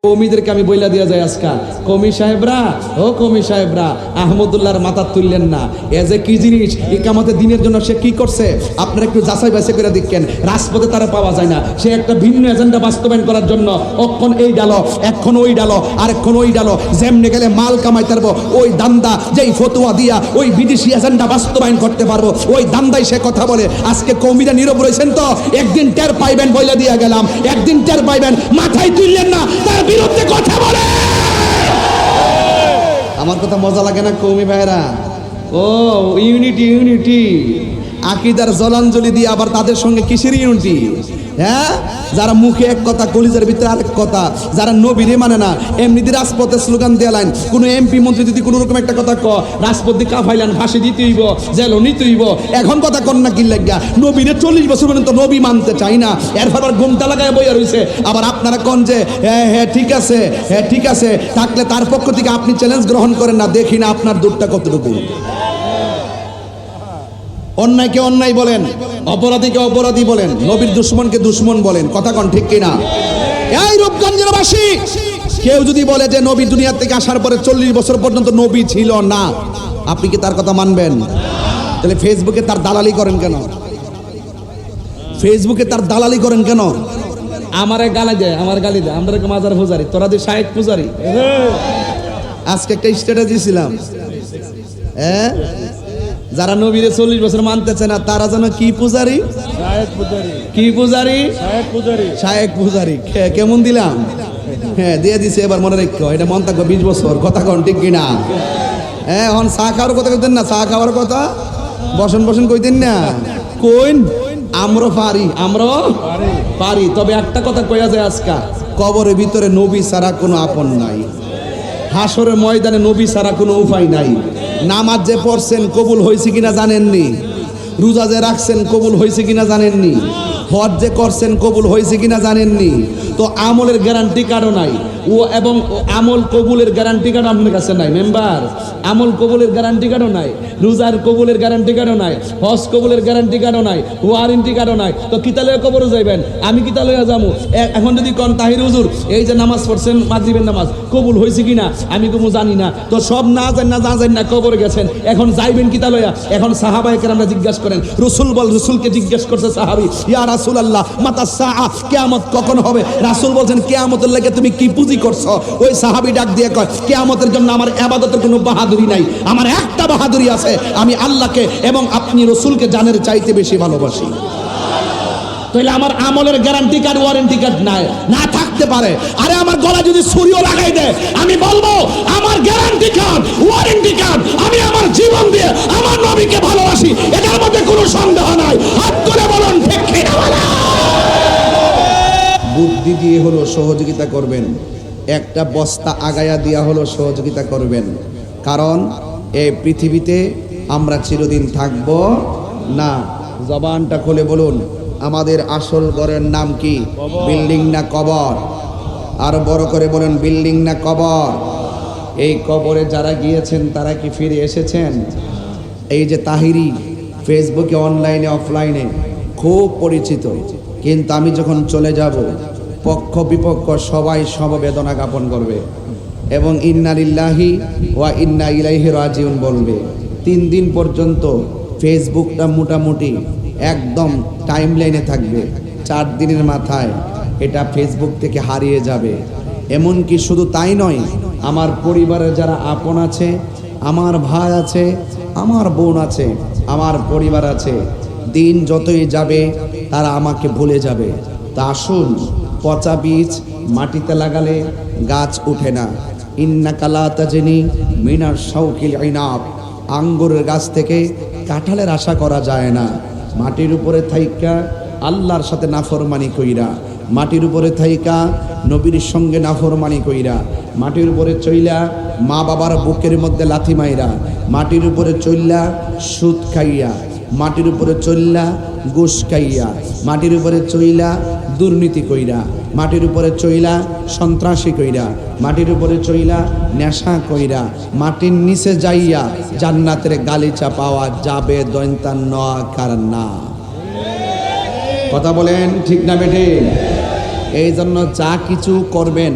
কমিদেরকে আমি বইলা দিয়া যাই আজকা, কমি সাহেবরা, ও কমি সাহেবরা, আহমদুল্লাহর মাথা তুললেন না। এ যে কি জিনিস, ইকামতের দিনের জন্য সে কি করছে আপনারা একটু যাচাই বাছাই করে দেখেন। রাজপথে তারা পাওয়া যায় না, সে একটা ভিন্ন এজেন্ডা বাস্তবায়ন করার জন্য অক্ষণ এই ডালো, এখন ওই ডালো, আরেকক্ষণ ওই ডালো, যেমনে গেলে মাল কামাইতে পারবো ওই দান্দা, যেই ফতুয়া দিয়া ওই বিদেশি এজেন্ডা বাস্তবায়ন করতে পারবো ওই দান্দায় সে কথা বলে। আজকে কৌমিরা নীরব রয়েছেন তো, একদিন টের পাইবেন, বইলা দিয়া গেলাম, একদিন টের পাইবেন। মাথায় তুললেন না, তার বিরুদ্ধে কথা বলে। আমার কথা মজা লাগে না কৌমি ভাইরা? ও ইউনিটি, ইউনিটি, আকীদার জলাঞ্জলি দিয়ে আবার তাদের সঙ্গে কিসের ইউনিটি? হ্যাঁ, যারা মুখে এক কথা কলিজার ভিতরে আরেক কথা, যারা নবীরে মানে না, এমনিতে রাজপথে স্লোগান দিয়ে লাইন। কোনো এমপি মন্ত্রী যদি কোনো রকম একটা কথা রাজপথ দিয়ে কাফাইলান, ফাঁসি দিতে হইব, জেল নিতে হইব। এখন কথা কন না কি লাগিয়া, নবীরে 40 বছর পর্যন্ত নবী মানতে চাই না, এরপর আবার ঘুমটা লাগায় বইয়া রয়েছে। আবার আপনারা কন যে হ্যাঁ হ্যাঁ ঠিক আছে, হ্যাঁ ঠিক আছে, থাকলে তার পক্ষ থেকে আপনি চ্যালেঞ্জ গ্রহণ করেন না, দেখি না আপনার দূরটা কতটুকু। অন্যায়কে অন্যায় বলেন, অপরাধীকে অপরাধী বলেন, নবীর দুশ্মনকে দুশ্মন বলেন। কথা কন ঠিক কিনা? এই রূপগঞ্জের বাসী, কেউ যদি বলে যে নবী দুনিয়া থেকে আসার পরে 40 বছর পর্যন্ত নবী ছিল না, আপনি কি তার কথা মানবেন? তাহলে ফেসবুকে তার দালালি করেন কেন? ফেসবুকে তার দালালি করেন কেন? আমারে গালি দেয়, আমার গালি দেয়, আমরা মাজার পূজারি, তোরা দিয়ে শায়েক পূজারি। আজকে একটা স্ট্যাটাস দিয়েছিলাম, হ্যাঁ, যারা নবীরে 40 বছর মানতেছে না তারা যেন কি পূজারি? কি পূজারি? শায়েক পূজারি। কেমন দিলাম? হ্যাঁ দিয়ে দিছে, এবার মনে রেখো, এটা মন থাকবে 20 বছর। কথা কন ঠিক কিনা? হ্যাঁ, এখন চা খাওয়ার কথা কইতেন না, চা খাওয়ার কথা বসন বসন কইতেন না, কইন আমরা পারি, আমরা পারি। তবে একটা কথা কইয়া যায় আজকা, কবরের ভিতরে নবী ছাড়া কোনো আপন নাই, হাসরের ময়দানে নবী ছাড়া কোনো উপায় নাই। নামাজ যে পড়ছেন কবুল হয়েছে কিনা জানেননি, রোজা যে রাখছেন কবুল হয়েছে কিনা জানেননি, হজ যে করছেন কবুল হয়েছে কিনা জানেননি। তো আমলের গ্যারান্টি কারো নাই, ও এবং আমল কবুলের গ্যারান্টি কারো আপনার কাছে নাই। মেম্বার, আমল কবুলের গ্যারান্টি কারো নাই, রোজার কবুলের গ্যারান্টি কারো নাই, হজ কবুলের গ্যারান্টি কারো নাই, ওয়ারেন্টি কারো নাই। তো কিতালয়ে কবরে যাইবেন, আমি কিতালয়ে যাবো। এখন যদি কন তাহির হুজুর এই যে নামাজ পড়ছেন মাগরিবের নামাজ কবুল হয়েছে কিনা, আমি কোনো জানি না। তো সব না জান না কবরে গেছেন, এখন যাইবেন কিতালয়া। এখন সাহাবায়ে কেরামরা জিজ্ঞাসা করেন, রসুল বল, রসুলকে জিজ্ঞেস করছে সাহাবী, ইয়া রাসূলুল্লাহ মাতা সাআ, কিয়ামত কখন হবে? রাসূল বলছেন কিয়ামতের লাগে তুমি কি পুঁজি করছো? ওই সাহাবী ডাক দিয়ে কয়, কিয়ামতের জন্য আমার ইবাদতের কোনো বাহাদুরি নাই, আমার একটা বাহাদুরি আছে, আমি আল্লাহকে এবং আপনি রসুলকে জানের চাইতে বেশি ভালোবাসি। তাহলে আমার আমলের গ্যারান্টি কার্ড, ওয়ারেন্টি কার্ড নাই, না থাকতে পারে। আরে আমার গলা যদি ছুরিও লাগাই দেয়, আমি বলবো আমার গ্যারান্টি কার্ড, ওয়ারেন্টি কার্ড, আমি আমার জীবন দিয়ে আমার নবীকে ভালোবাসি, এটার মধ্যে কোনো সন্দেহ নাই। হাত তুলে বলুন ঠিক কিনা বলেন। বুদ্ধি দিয়ে হলো সহযোগিতা করবেন, একটা বস্তা আগায়া দিয়া হলো সহযোগিতা করবেন, কারণ এই পৃথিবীতে আমরা চিরদিন থাকব না। জবানটা খুলে বলুন, আমাদের আসল ঘরের নাম কি? বিল্ডিং না কবর? আর বড় করে বলেন, বিল্ডিং না কবর? এই কবরে যারা গিয়েছেন তারা কি ফিরে এসেছেন? এই যে তাহিরি ফেসবুকে অনলাইনে অফলাইনে খুব পরিচিত, কিন্তু আমি যখন চলে যাব পক্ষ বিপক্ষ সবাই সমবেদনা জ্ঞাপন করবে এবং ইন্না লিল্লাহি ওয়া ইন্না ইলাইহি রাজিউন বলবে। 3 দিন পর্যন্ত ফেসবুকটা মোটামুটি একদম টাইম লাইনে থাকবে, 4 দিনের মাথায় এটা ফেসবুক থেকে হারিয়ে যাবে। এমনকি শুধু তাই নয়, আমার পরিবারের যারা আপন আছে, আমার ভাই আছে, আমার বোন আছে, আমার পরিবার আছে, দিন যতই যাবে তারা আমাকে ভুলে যাবে। তা আসুন, পচা বীজ মাটিতে লাগালে গাছ উঠে না। ইন্নাকা লা তাজনি মিনার শাওকিল ইনাব, আঙ্গুরের গাছ থেকে কাঁঠালের আশা করা যায় না। মাটির উপরে থাইকা আল্লাহর সাথে নাফরমানি কইরা, মাটির উপরে থাইকা নবীর সঙ্গে নাফরমানি কইরা, মাটির উপরে চইলা মা বাবার বুকের মধ্যে লাথি মাইরা, মাটির উপরে চইলা সুদ খাইয়া, মাটির উপরে চইলা ঘুষ খাইয়া, মাটির উপরে চইলা দুর্নীতি কইরা, মাটির উপরে চইলা সন্ত্রাসী কইরা, মাটির উপরে চইলা নেশা কইরা, মাটির নিচে যাইয়া জান্নাতের গালিচা পাওয়া যাবে দৈন্তান নয়া কার না। কথা বলেন ঠিক না বেঠে? এই জন্য যা কিছু করবেন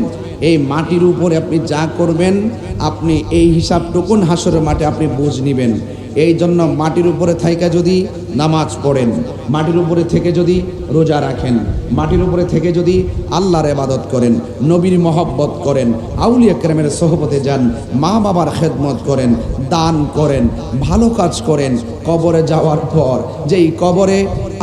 এই মাটির উপরে আপনি যা করবেন আপনি এই হিসাবটুকুন হাসরের মাঠে আপনি বুঝ নিবেন। এই জন্য মাটির উপরে থাইকা যদি নামাজ পড়েন, মাটির উপরে থেকে যদি রোজা রাখেন, মাটির উপরে থেকে যদি আল্লাহর ইবাদত করেন, নবীর মহব্বত করেন, আউলিয়া কেরামের সোহবতে যান, মা বাবার খেদমত করেন, দান করেন, ভালো কাজ করেন, কবরে যাওয়ার পর যেই কবরে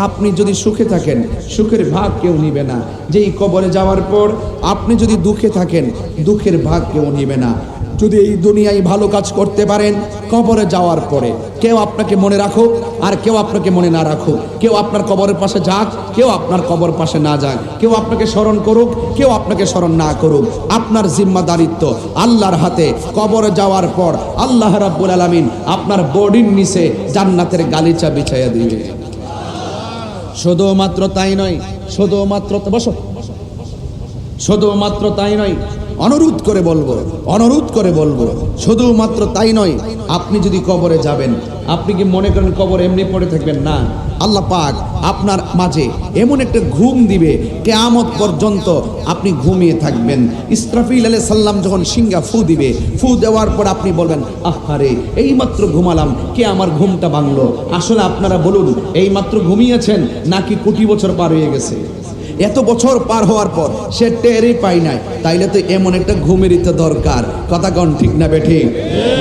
আপনি যদি সুখে থাকেন সুখের ভাগ কেউ নিবে না, যেই কবরে যাওয়ার পর আপনি যদি দুঃখে থাকেন দুঃখের ভাগ কেউ নিবে না। যদি এই দুনিয়ায় ভালো কাজ করতে পারেন কবরে যাওয়ার পরে কেউ আপনাকে মনে রাখুক আর কেউ আপনাকে মনে না রাখুক, কেউ আপনার কবরের পাশে যাক কেউ আপনার কবর পাশে না যাক, কেউ আপনাকে স্মরণ করুক কেউ আপনাকে স্মরণ না করুক, আপনার জিম্মাদারিত্ব আল্লাহর হাতে। কবরে যাওয়ার পর আল্লাহ রাব্বুল আলামিন আপনার বডির নিচে জান্নাতের গালিচা বিছাইয়া দিবে। শুধুমাত্র তাই নয়, শুধুমাত্র তাই নয়, অনুরোধ করে বলবো শুধুমাত্র তাই নয়, আপনি যদি কবরে যাবেন আপনি কি মনে করেন কবর এমনি পড়ে থাকবেন? না, আল্লাহ পাক আপনার মাঝে এমন একটা ঘুম দিবে কিয়ামত পর্যন্ত আপনি ঘুমিয়ে থাকবেন। ইসরাফিল আলাইহিস সালাম যখন সিংহা ফু দিবে, ফু দেওয়ার পর আপনি বলবেন আহারে এইমাত্র ঘুমালাম, কে আমার ঘুমটা ভাঙলো? আসলে আপনারা বলুন এইমাত্র ঘুমিয়েছেন নাকি কোটি বছর পার হয়ে গেছে? এত বছর পার হওয়ার পর সে টেরই পায় নাই, তাইলে তো এমন একটা ঘুমেরই তো দরকার। কথা কন ঠিক না বেঠিক?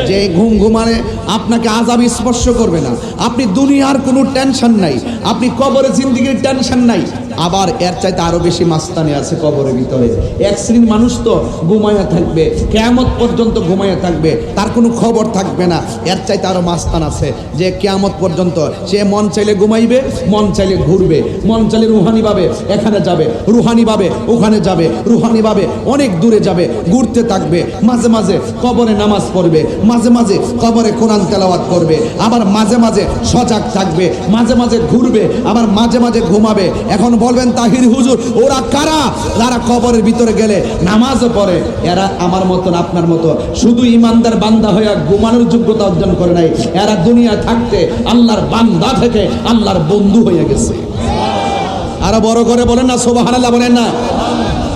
যে ঘুম ঘুমানে আপনাকে আযাব স্পর্শ করবে না, আপনি দুনিয়ার কোনো টেনশন নাই, আপনি কবরের জিন্দেগির টেনশন নাই। আবার এর চাইতে আরো বেশি মাস্তানি আছে কবরের ভিতরে। এক শ্রেণীর মানুষ তো ঘুমায়া থাকবে, কিয়ামত পর্যন্ত ঘুমায়া থাকবে, তার কোনো খবর থাকবে না। এর চাইতে আরো মাস্তান আছে যে কিয়ামত পর্যন্ত সে মন চাইলে ঘুমাইবে, মন চাইলে ঘুরবে, মন চাইলে রুহানি ভাবে এখানে যাবে, রুহানি ভাবে ওখানে যাবে, রুহানি ভাবে অনেক দূরে যাবে, ঘুরতে থাকবে। মাঝে মাঝে কবরে নামাজ পড়বে, মাঝে মাঝে কবরে কোরআন তেলাওয়াত করবে, আবার মাঝে মাঝে সজাগ থাকবে, মাঝে মাঝে ঘুরবে, আবার মাঝে মাঝে ঘুমাবে। এখন বলবেন তাহির হুজুর ওরা কারা? যারা কবরের ভিতরে গেলে নামাজও পড়ে, এরা আমার মতন আপনার মতো শুধু ইমানদার বান্দা হয়ে ঘুমানোর যোগ্যতা অর্জন করে নাই, এরা দুনিয়া থাকতে আল্লাহর বান্দা থেকে আল্লাহর বন্ধু হয়ে গেছে। আরো বড় করে বলেন না সুবহানাল্লাহ, বলেন না।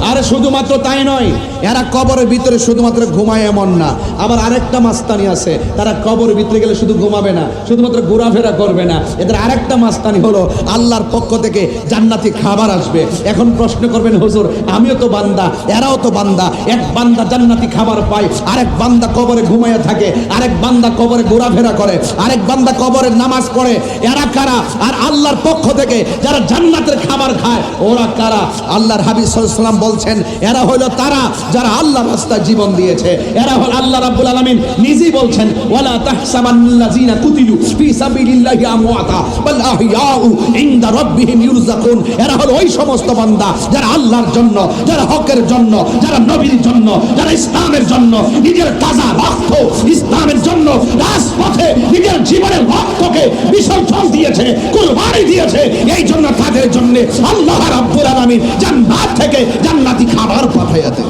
আরে শুধুমাত্র তাই নয়, এরা কবরের ভিতরে শুধুমাত্র ঘুমায় এমন না, আবার আরেকটা মাস্তানি আছে, তারা কবরের ভিতরে গেলে শুধু ঘুমাবে না, শুধুমাত্র ঘোরাফেরা করবে না, এদের আরেকটা মাস্তানি হলো আল্লাহর পক্ষ থেকে জান্নাতি খাবার আসবে। এখন প্রশ্ন করবেন হুজুর আমিও তো বান্দা, এরাও তো বান্দা, এক বান্দা জান্নাতি খাবার পায়, আরেক বান্দা কবরে ঘুমায় থাকে, আরেক বান্দা কবরে ঘোরাফেরা করে, আরেক বান্দা কবরের নামাজ পড়ে, এরা কারা? আর আল্লাহর পক্ষ থেকে যারা জান্নাতের খাবার খায় ওরা কারা? আল্লাহর হাবিব সাল্লাল্লাহু আলাইহি ওয়াসাল্লাম বলছেন এরা হলো তারা যারা আল্লাহর রাস্তায় জীবন দিয়েছে। এরা হল আল্লাহ রাব্বুল আলামিন নিজেই বলছেন ওয়ালা তাহসাবান্নাল্লাযিনা কুতিলু ফি সাবিলিল্লাহি আমওয়াতা বাল আহইয়াউ ইনদা রাব্বিহিম ইউরযাকুন। এরা হলো ওই সমস্ত বান্দা যারা আল্লাহর জন্য, যারা হকের জন্য, যারা নবীর জন্য, যারা ইসলামের জন্য নিজের তাজা রক্ত ইসলামের জন্য রাজপথে নিজের জীবনের রক্তকে বিসর্জন দিয়েছে, কুরবানি দিয়েছে। এই জন্য তাদের জন্য আল্লাহ রাব্বুল আলামিন জান্নাত থেকে জান্নাতি খাবার পাঠাইয়া দেন।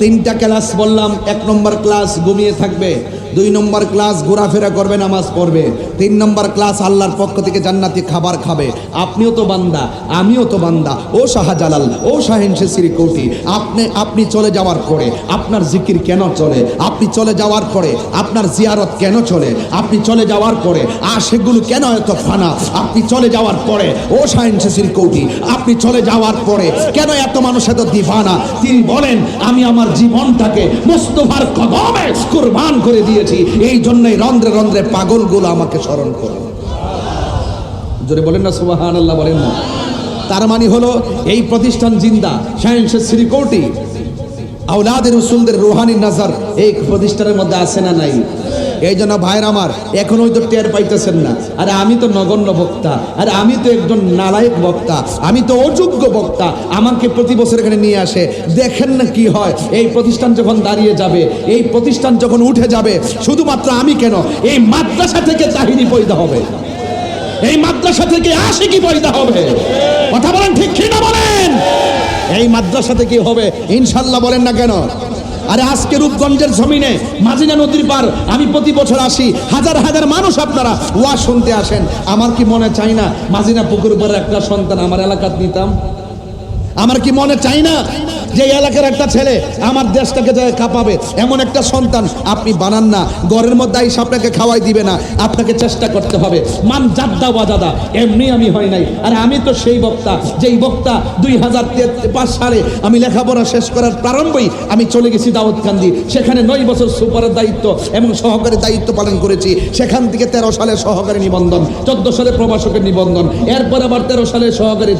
তিনটা ক্লাস বললাম, এক নম্বর ক্লাস ঘুমিয়ে থাকবে, দুই নম্বর ক্লাস ঘোরাফেরা করবে, নামাজ পড়বে, তিন নম্বর ক্লাস আল্লাহর পক্ষ থেকে জান্নাতি খাবার খাবে। আপনিও তো বান্দা, আমিও তো বান্দা। ও শাহজালাল, ও শাহেনশে শ্রীকোটি, আপনি চলে যাওয়ার পরে আপনার জিকির কেন চলে? আপনি চলে যাওয়ার পরে আপনার জিয়ারত কেন চলে? আপনি চলে যাওয়ার পরে সেগুলো কেন এত ফানা? আপনি চলে যাওয়ার পরে ও শাহেনশে শ্রীকোটি, আপনি চলে যাওয়ার পরে কেন এত মানুষ এত দিবানা? তিনি বলেন আমি আমার জীবনটাকে মুস্তাফার কদমে কুরবান করে দিয়েছি, এই জন্যই রন্ধ্রে রন্ধ্রে পাগলগুলো আমাকে স্মরণ করে। জোরে বলেন না সুবহানাল্লাহ, বলেন না। তার মানে হলো এই প্রতিষ্ঠান জিন্দা, শাহেনশে শ্রীকোটি আওলাদের রাসূলদের রুহানি নজর এই প্রতিষ্ঠানের মধ্যে আছে না নাই? এই জন্য ভাইয়ের আমার এখন ওই তো টের পাইতেছেন না, আরে আমি তো নগণ্য বক্তা, আরে আমি তো একজন নালায়েক বক্তা, আমি তো অযোগ্য বক্তা, আমাকে প্রতি বছর এখানে নিয়ে আসে। দেখেন না কি হয়, এই প্রতিষ্ঠান যখন দাঁড়িয়ে যাবে, এই প্রতিষ্ঠান যখন উঠে যাবে, শুধুমাত্র আমি কেন, এই মাদ্রাসা থেকে তাহিরি পয়দা হবে, এই মাদ্রাসা থেকে আশিকি পয়দা হবে। কথা বলেন ঠিক কি না বলেন? এই মাদ্রাসাতে কি হবে ইনশাল্লাহ বলেন না কেন? আরে আজকে রূপগঞ্জের জমিনে মাঝিনা নদীর পার আমি প্রতি বছর আসি, হাজার হাজার মানুষ আপনারা ওয়াজ শুনতে আসেন। আমার কি মনে চাই না মাঝিনা পুকুর পাড়ে একটা সন্তান আমার এলাকাত নিতাম? আমার কি মনে চাই না যে এলাকার একটা ছেলে আমার দেশটাকে যায় কাঁপাবে এমন একটা সন্তান আপনি বানান না? ঘরের মধ্যে আইসা আপনাকে খাওয়াই দিবে না, আপনাকে চেষ্টা করতে হবে। মান জাদ্দা ওয়াজাদা, এমনি আমি হয় নাই। আর আমি তো সেই বক্তা, যেই বক্তা 2005 সালে আমি লেখাপড়া শেষ করার প্রারম্ভেই আমি চলে গেছি দাউদকান্দি, সেখানে 9 বছর সুপারের দায়িত্ব এবং সহকারী দায়িত্ব পালন করেছি। সেখান থেকে 13 সালে সহকারী নিবন্ধন, 14 সালে প্রভাষকের নিবন্ধন, এরপর আবার 13 সালে সহকারী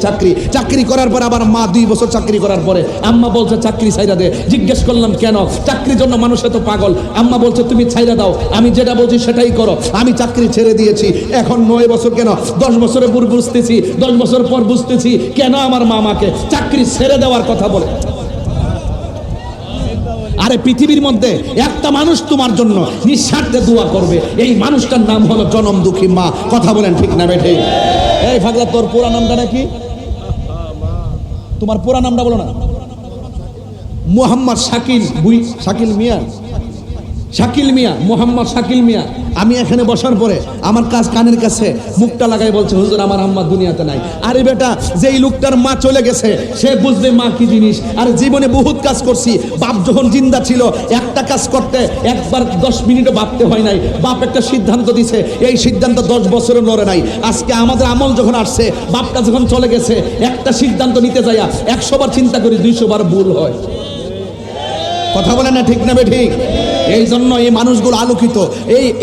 চাকরি করার পর আবার মা 2 বছর চাকরি করার পরে আম্মা বলছে চাকরি ছাইরা দে। জিজ্ঞেস করলাম কেন? চাকরির জন্য মানুষ এত পাগল। আম্মা বলছে তুমি ছাইরা দাও, আমি যেটা বলছি সেটাই করো। আমি চাকরি ছেড়ে দিয়েছি। এখন 9 বছর কেন 10 বছরের পর বুঝতেছি, 10 বছর পর বুঝতেছি কেন আমার মা আমাকে চাকরি ছেড়ে দেওয়ার কথা বলে। আরে পৃথিবীর মধ্যে একটা মানুষ তোমার জন্য নিঃস্বার্থে দোয়া করবে, এই মানুষটার নাম হলো জনম দুঃখী মা। কথা বলেন ঠিক না বেঠে? এই পাগলা, তোর পুরা নামটা নাকি? তোমার পুরা নামটা বলো না। মোহাম্মদ শাকিল মিয়া, মোহাম্মদ শাকিল মিয়া। আমি এখানে বসার পরে আমার কানের কাছে মুখটা লাগাই বলছে হুজুর আমার আম্মা দুনিয়াতে নাই। আরে বেটা, যেই লোকটার মা চলে গেছে সে বুঝবে মা কি জিনিস। আর জীবনে বহুত কাজ করছি। বাপ যখন জিন্দা ছিল একটা কাজ করতে একবার 10 মিনিটও ভাবতে হয় নাই। বাপ একটা সিদ্ধান্ত দিছে, এই সিদ্ধান্ত 10 বছরও লড়ে নাই। আজকে আমাদের আমল যখন আসছে, বাপটা যখন চলে গেছে, একটা সিদ্ধান্ত নিতে যাইয়া 100 বার চিন্তা করি, 200 বার ভুল হয়। কথা বলেন না ঠিক না ঠিক? এই জন্য এই মানুষগুলো আলোকিত।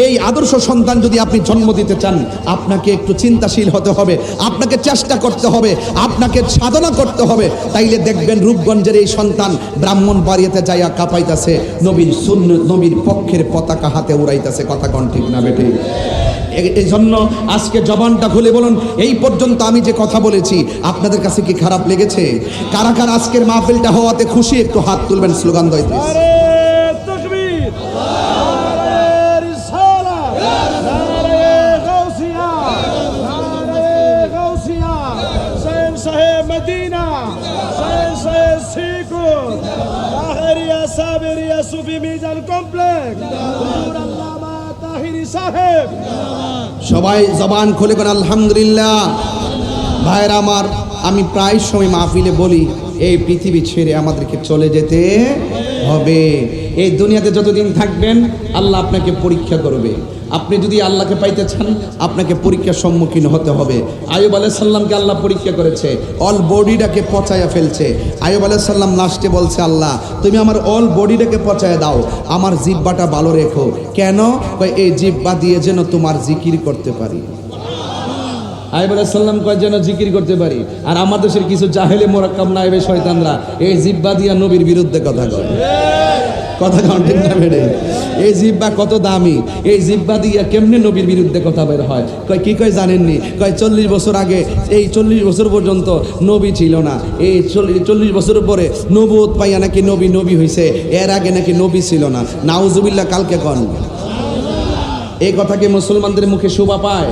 এই আদর্শ সন্তান যদি আপনি জন্ম দিতে চান, আপনাকে একটু চিন্তাশীল হতে হবে, আপনাকে চেষ্টা করতে হবে, আপনাকে সাধনা করতে হবে। তাইলে দেখবেন রূপগঞ্জের এই সন্তান ব্রাহ্মণবাড়িয়াতে যাইয়া কাঁপাইতেছে, নবীর সুন্নাত নবীর পক্ষের পতাকা হাতে উড়াইতেছে। কথা কোন ঠিক না বেঠিক? এই জন্য আজকে জবানটা খুলে বলুন, এই পর্যন্ত আমি যে কথা বলেছি আপনাদের কাছে কি খারাপ লেগেছে? কারা কারা আজকের মাহফিলটা হওয়াতে খুশি একটু হাত তুলবেন, স্লোগান দইতে। সবাই জবান খুলে কোন আলহামদুলিল্লাহ। ভাইরা আমার, আমি প্রায় সময় মাহফিলে বলি এই পৃথিবী ছেড়ে আমাদেরকে চলে যেতে হবে। এই দুনিয়াতে যতদিন থাকবেন আল্লাহ আপনাকে পরীক্ষা করবে। আপনি যদি আল্লাহকে পাইতে চান আপনাকে পরীক্ষার সম্মুখীন হতে হবে। আইয়ুব আলাইহিস সালামকে আল্লাহ পরীক্ষা করেছে, অল বডিটাকে পচায়া ফেলছে। আইয়ুব আলাইহিস সালাম লাস্টে বলছে, আল্লাহ তুমি আমার অল বডিটাকে পচায়া দাও, আমার জিহ্বাটা ভালো রেখো। কেন? এই জিহ্বা দিয়ে যেন তোমার জিকির করতে পারি। আইয়ুব আলাইহিস সালাম কয় যেন জিকির করতে পারি। আর আমার দেশের কিছু জাহেলে মোরাক্কাব নায়েবে শয়তানরা এই জিহ্বা দিয়া নবীর বিরুদ্ধে কথা কয়। কথা ঠিক না বেড়ে? এই জিহ্বা কত দামি, এই জিহ্বা দিয়া কেমনে নবীর বিরুদ্ধে কথা বের হয়। কয় কি কয় জানেননি? কয় 40 বছর আগে, এই 40 বছর পর্যন্ত নবী ছিল না, এই 40 বছর পরে নবুয়ত পাইয়া নাকি নবী হইছে, এর আগে নাকি নবী ছিল না। নাউজুবিল্লাহ। কালকে কন এই কথা কি মুসলমানদের মুখে শোভা পায়?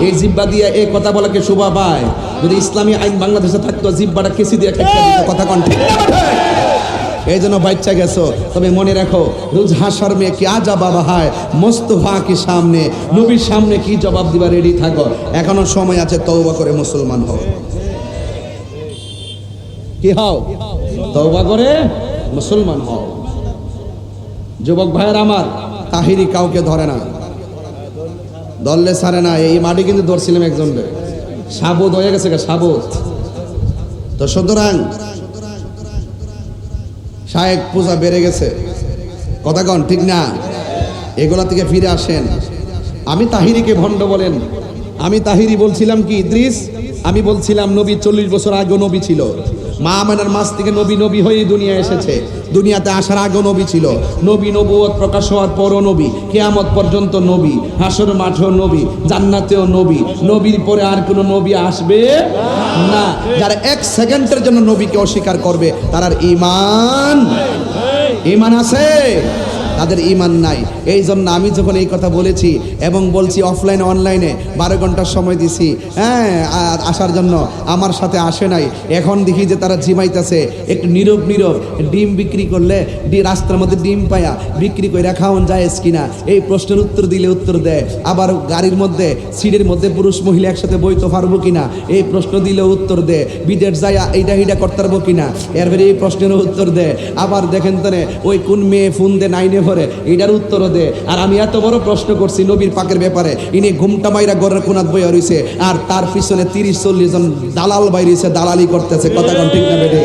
এই জিহ্বা দিয়ে এই কথা বলাকে শোভা পায়? যদি ইসলামী আইন বাংলাদেশে থাকতো জিহ্বাটা কেসি দিয়ে খেতে দিত। কথা কন ঠিক না? এই জন্য বাচ্চা গেছো, তবে মনে রাখো রোজ হাসার মেয়ে কি আজা বাবা হয় মোস্তফা কি সামনে, নবীর সামনে কি জবাব দিবা রেডি থাকো। এখনো সময় আছে, তওবা করে মুসলমান হও। কি হও? তওবা করে মুসলমান হও। যুবক ভাইয়ের আমার, তাহিরি কাউকে ধরে না, দললে ছাড়ে না। এই মাটি কিন্তু ধরছিলাম একজনকে, সাবুত হয়ে গেছে, সাবুত। তো সুতরাং শায়েক পূজা বেড়ে গেছে। কথা কন ঠিক না? এগুলা থেকে ফিরে আসেন। আমি তাহিরিকে ভণ্ড বলেন, আমি তাহিরি বলছিলাম কি ইদ্রিস? আমি বলছিলাম নবী 40 বছর আগেও নবী ছিল। মা আমেনার মাস থেকে নবী হয়ে দুনিয়া এসেছে। দুনিয়াতে আসার আগেও নবী ছিল, নবী নবুয়ত প্রকাশ হওয়ার পরও নবী, কিয়ামত পর্যন্ত নবী, হাসর মাঠেও নবী, জান্নাতেও নবী। নবীর পরে আর কোনো নবী আসবে না। যারা 1 সেকেন্ডের জন্য নবীকে অস্বীকার করবে তার ঈমান আছে। তাদের ঈমান নাই। এই জন্য আমি যখন এই কথা বলেছি এবং বলছি অফলাইনে অনলাইনে 12 ঘন্টার সময় দিছি, হ্যাঁ, আসার জন্য, আমার সাথে আসে নাই। এখন দেখি যে তারা জিমাইতেছে। একটু নীরব ডিম বিক্রি করলে রাস্তার মধ্যে ডিম পায়া বিক্রি করে খাওয়ান যায় কিনা, এই প্রশ্নের উত্তর দিলে উত্তর দেয়। আবার গাড়ির মধ্যে সিটের মধ্যে পুরুষ মহিলা একসাথে বইতে পারবো কিনা, এই প্রশ্ন দিলে উত্তর দেয়। বিদেশ যায় এইটা করতে পারবো কিনা, এরপরে এই প্রশ্নের উত্তর দেয়। আবার দেখেন তো ওই কোন মেয়ে ফোন দে নাইনে ভরে, এটার উত্তরও দেয়। আর আমি এত বড় প্রশ্ন করছি নবীর পাকের ব্যাপারে, ইনি ঘুমটা মাইরা গড়ের কোনাত বইয়া রইছে, আর তার পিছনে 30-40 জন দালাল বাইরেছে, দালালি করতেছে। কথা কোন ঠিক না বেঠে?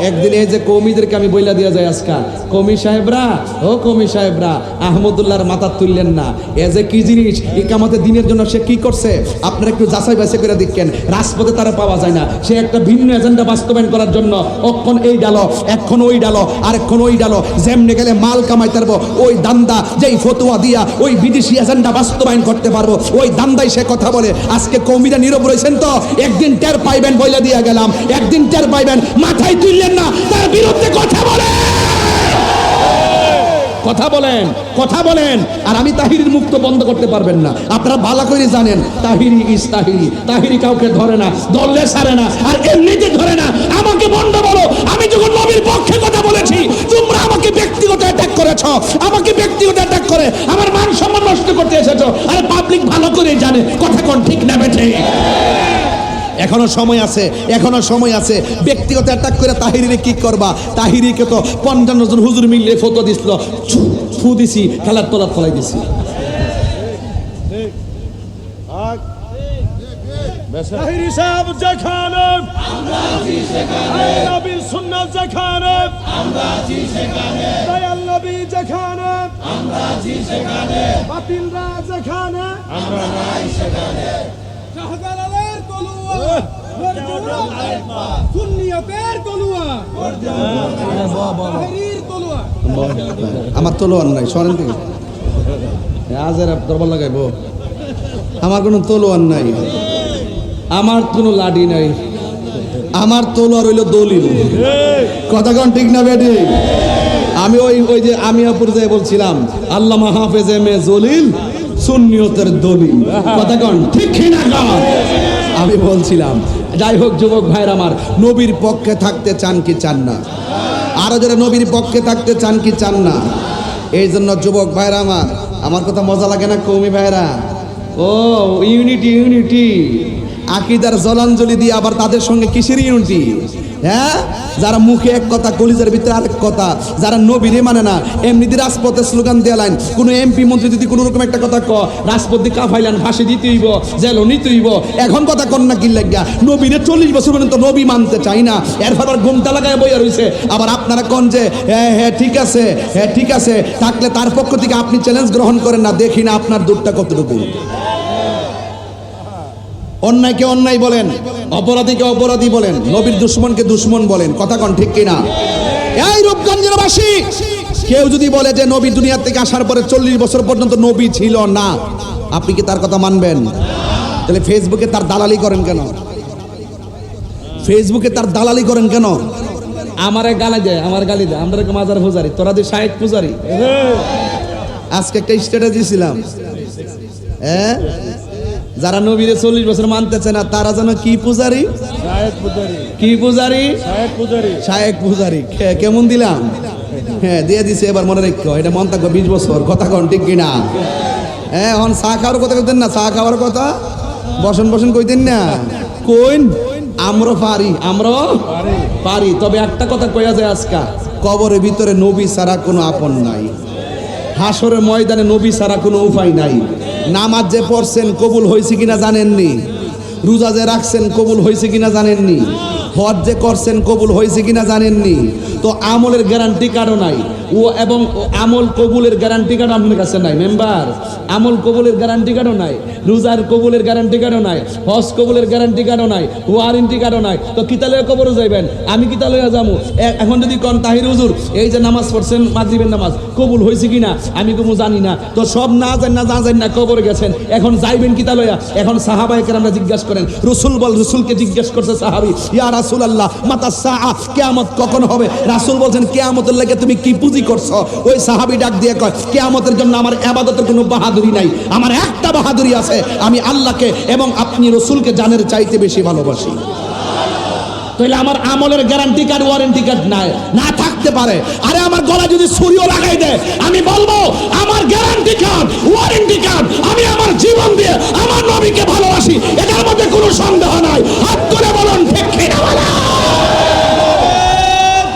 একদিন এই যে কৌমিদেরকে আমি বইলা দিয়া যাই, আজকাল কৌমি সাহেবরা, ও কৌমি সাহেবরা, আহমদুল্লাহর মাথা তুললেন না। এ যে কি জিনিস, ইকামতের দিনের জন্য সে কি করছে আপনারা একটু যাচাই বাছাই করে দেখেন। রাজপথে তারা পাওয়া যায় না, সে একটা ভিন্ন এজেন্ডা বাস্তবায়ন করার জন্য অক্ষণ এই ডালো, এখন ওই ডালো, আরেকক্ষণ ওই ডালো, যেমনে গেলে মাল কামাইতে পারবো ওই দান্দা, যেই ফতোয়া দিয়া ওই বিদেশি এজেন্ডা বাস্তবায়ন করতে পারবো ওই দান্দায় সে কথা বলে। আজকে কৌমিরা নীরব রয়েছেন তো, একদিন টের পাইবেন, বইলা দিয়া গেলাম, একদিন টের পাইবেন। মাথায় তুললেন না, তার বিরুদ্ধে কথা বলেন। আর আমি তাহিরির মুক্ত বন্ধ করতে পারবেন না। আপনারা ভালো করে জানেন তাহিরি ইস তাহিরি, তাহিরি কাউকে ধরে না, ধরলে ছাড়ে না, আর এমনিতে ধরে না। আমাকে বন্ধ বলো, আমি যখন নবীর পক্ষে কথা বলেছি তোমরা আমাকে ব্যক্তিগত অ্যাটাক করেছো, আমাকে ব্যক্তিগত অ্যাটাক করে আমার মান সম্মান নষ্ট করতে এসেছো। আর পাবলিক ভালো করে জানে কথা কোন ঠিক না বেঠে। এখনো সময় আছে। ব্যক্তিগত অ্যাটাক করে তাহিরিরে কি করবা? তাহিরিকে তো 55 জন হুজুর মিলে ফটো দিছিল, ফু দিছি, খেলার তোলা ফলাই দিছি। তাহিরি সাহেব যেখানে, আমরা আছি সেখানে, নবীর সুন্নাত যেখানে, আমরা আছি সেখানে, দয়াল নবী যেখানে, আমরা আছি সেখানে, বাতিলরা যেখানে, আমরা নাই সেখানে। শাহজালালের তলোয়ার, সুন্নিয়তের তলোয়ার, তাহিরির তলোয়ার। আমার তলোয়ার নাই, সরেন থেকে আজের দরবার লাগাইব। আমার কোনো তলোয়ার নাই, আমার কোনো লাঠি নাই, আমার তলোয়ার হইল দলিল। কথা কোন ঠিক না বেটি? আমি ওই যে আমিয়াপুর যে বলছিলাম আল্লামা হাফেজ এম এ জলিল সুন্নিয়তের দলিল। কথা কোন ঠিক না? আমি বলছিলাম। যাই হোক যুবক ভাইরা আমার, নবীর পক্ষে থাকতে চান কি চান না? আরো যারা নবীর পক্ষে থাকতে চান কি চান না? এই জন্য যুবক ভাইরা আমার কথা মজা লাগে না কৌমি ভাইরা? ও ইউনিটি আকীদার জলাঞ্জলি দিয়ে আবার তাদের সঙ্গে কিসের ইউনিটি? হ্যাঁ, যারা মুখে এক কথা কলিজার ভিতরে আরেক কথা, যারা নবীরে মানে না, এমনিতে রাজপথে স্লোগান দিয়ে লাইন। কোনো এমপি মন্ত্রী যদি কোনো রকম একটা কথা রাজপথ দিয়ে কাফাইলান, ফাঁসি দিতে হইব, জেল নিতে হইব। এখন কথা কন না কি লাগিয়া নবীরে 40 বছর পর্যন্ত নবী মানতে চাই না, এরপর আবার ঘুমটা লাগায় বইয়া রয়েছে। আবার আপনারা কন যে হ্যাঁ ঠিক আছে থাকলে তার পক্ষ থেকে আপনি চ্যালেঞ্জ গ্রহণ করেন না। দেখি না আপনার দুধটা কতটুকু। অন্যায়কে অন্যায় বলেন, অপরাধীকে অপরাধী বলেন, নবীর দুশ্মনকে দুশ্মন বলেন। কথা কোন ঠিক কিনা? এই রূপগঞ্জের বাসী, কেউ যদি বলে যে নবী দুনিয়া থেকে আসার পরে 40 বছর পর্যন্ত নবী ছিল না, আপনি কি তার কথা মানবেন? তাহলে ফেসবুকে তার দালালি করেন কেন? আমারে গালি দেয়, আমরা মাজার পূজারি, তোরা দিয়ে শায়েক পূজারি। আজকে একটা স্ট্যাটাস দিয়েছিলাম, হ্যাঁ, যারা নবীরে 40 বছর মানতেছে না তারা যেন কি পূজারি? শায়েক পূজারি। কেমন দিলাম? হ্যাঁ দিয়ে দিছে। এবার মনে রেখো, এটা মন থাকবে 20 বছর। কথা কোন ঠিক কিনা? হ্যাঁ, এখন চা খাওয়ার কথা কইতেন না, চা খাওয়ার কথা বসন কইতেন না। কইন আমরা পারি, তবে একটা কথা কইয়া যায় আজকা, কবরের ভিতরে নবী ছাড়া কোনো আপন নাই, হাসরের ময়দানে নবী ছাড়া কোনো উপায় নাই। নামাজ যে পড়ছেন কবুল হয়েছে কিনা জানেননি, রোজা যে রাখছেন কবুল হয়েছে কিনা জানেননি, হজ যে করছেন কবুল হয়েছে কিনা জানেননি। তো আমলের গ্যারান্টি কারো নাই, এবং আমল কবুলের গ্যারান্টি কারো আপনার কাছে নাই। মেম্বার, আমল কবুলের গ্যারান্টি কারো নাই, রোজার কবুলের গ্যারান্টি কারো নাই, হজ কবুলের গ্যারান্টি কারো নাই, ওয়ারেন্টি কারো নাই। তো কিতালয়ে কবরে যাইবেন, আমি কিতালয়ে যাবো। এখন যদি কোন তাহির হুজুর এই যে নামাজ পড়ছেন মাগরিবের নামাজ কবুল হয়েছে কিনা আমি কোনো জানি না, তো সব না জান না কবরে গেছেন, এখন যাইবেন কিতালয়া। এখন সাহাবায়ে কেরামরা জিজ্ঞাসা করেন, রসুলকে জিজ্ঞেস করছে সাহাবী, ইয়া রাসূলুল্লাহ মাতা সাআ, কিয়ামত কখন হবে? রাসূল বলছেন কিয়ামতের লাগে তুমি কি বেয়াদবি করছো। ওই সাহাবী ডাক দিয়ে কয়, কিয়ামতের জন্য আমার ইবাদতের কোনো বাহাদুরি নাই, আমার একটা বাহাদুরি আছে, আমি আল্লাহকে এবং আপনি রাসূলকে জানের চাইতে বেশি ভালোবাসি। তাহলে আমার আমলের গ্যারান্টি কার্ড ওয়ারেন্টি কার্ড নাই, না থাকতে পারে। আরে আমার গলা যদি ছুরিও লাগাই দেয়, আমি বলবো আমার গ্যারান্টি কার্ড ওয়ারেন্টি কার্ড, আমি আমার জীবন দিয়ে আমার নবীকে ভালোবাসি, এটার মধ্যে কোনো সন্দেহ নাই। হাত তুলে বলুন ঠিক কি না বলা।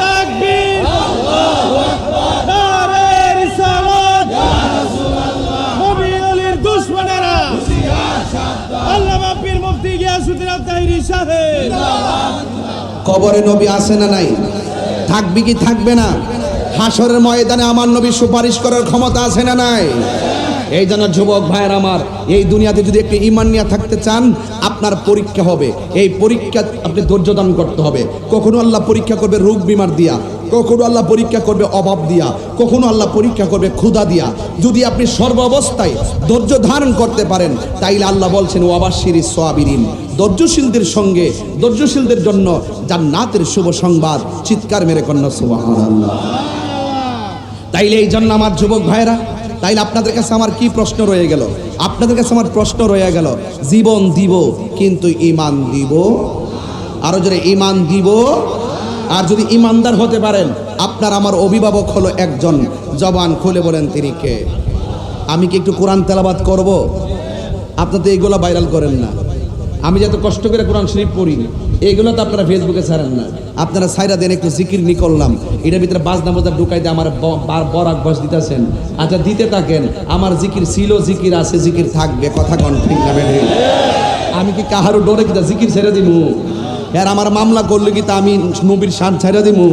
তাকবীর, নারে রিসালাত, নবী আলীর দুশমনেরা, আল্লামা পীর মুফতি গিয়াসউদ্দিন আত্তাহিরি সাহেব। কবরে নবী আছে না নাই? থাকবি কি থাকবে না? হাসরের ময়দানে আমার নবী সুপারিশ করার ক্ষমতা আছে না নাই? এই জন্য যুবক ভাইয়ের আমার, এই দুনিয়াতে যদি একটু ঈমান নিয়ে থাকতে চান, আপনার পরীক্ষা হবে। এই পরীক্ষা আপনি ধৈর্য ধারণ করতে হবে। কখনো আল্লাহ পরীক্ষা করবে রোগ বিমার দিয়া, কখনো আল্লাহ পরীক্ষা করবে অভাব দিয়া, কখনো আল্লাহ পরীক্ষা করবে ক্ষুধা দিয়া। যদি আপনি সর্বাবস্থায় ধৈর্য ধারণ করতে পারেন, তাইলে আল্লাহ বলছেন ওয়াবাশশিরিস সাবিরিন, ধৈর্যশীলদের সঙ্গে, ধৈর্যশীলদের জন্য জান্নাতের শুভ সংবাদ। চিৎকার মেরে কন্যা সুবহানাল্লাহ। তাইলে এই জন্য আমার যুবক ভাইরা, তাইলে আপনাদের কাছে আমার কি প্রশ্ন রয়ে গেল? আপনাদের কাছে আমার প্রশ্ন রয়ে গেল, জীবন দিব কিন্তু ঈমান দিব। আরো জোরে, ঈমান দিব। আর যদি ঈমানদার হতে পারেন, আপনার আমার অভিভাবক হলো একজন, জবান খুলে বলেন তিনি কে? আমি কি একটু কোরআন তেলাওয়াত করব? আপনারা তো এইগুলা ভাইরাল করেন না। আমি যত কষ্ট করে কোরআন শরীফ পড়ি, এইগুলো তো আপনারা ফেসবুকে ছাড়েন না। আপনারা সাইরা দেন একটু জিকির নি করলাম, এটার ভিতরে বাজনা বাজা ঢুকাই দিয়ে আমার বরাক বস দিতেছেন। আচ্ছা দিতে থাকেন, আমার জিকির ছিল, জিকির আছে, জিকির থাকবে। কথা কন ঠিক না বেঠিক? আমি কি কাহারও ডরে কিনা জিকির ছেড়ে দিব? আর আমার মামলা করলে কি তা আমি নবীর শান ছাইরা দিমু,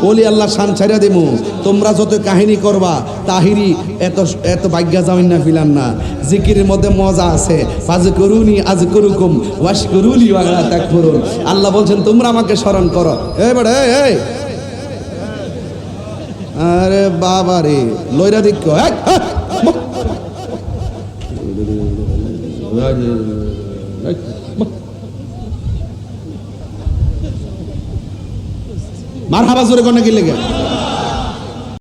ওলি আল্লাহ শান ছাইরা দিমু? তোমরা যত কাহিনী করবা, তাহিরি এত এত ভাগ্যা যাবেন না, ফিলান না। জিকিরের মধ্যে মজা আছে। ফাজকুরুনি আযকুরুকুম ওয়াশকুরুলি ওয়ালা তাকফুরুন। আল্লাহ বলছেন তোমরা আমাকে স্মরণ করো। এই বড় এই, আরে বাবা রে, লইরা দিক মারহাবা জোরে কোন কি লেগে?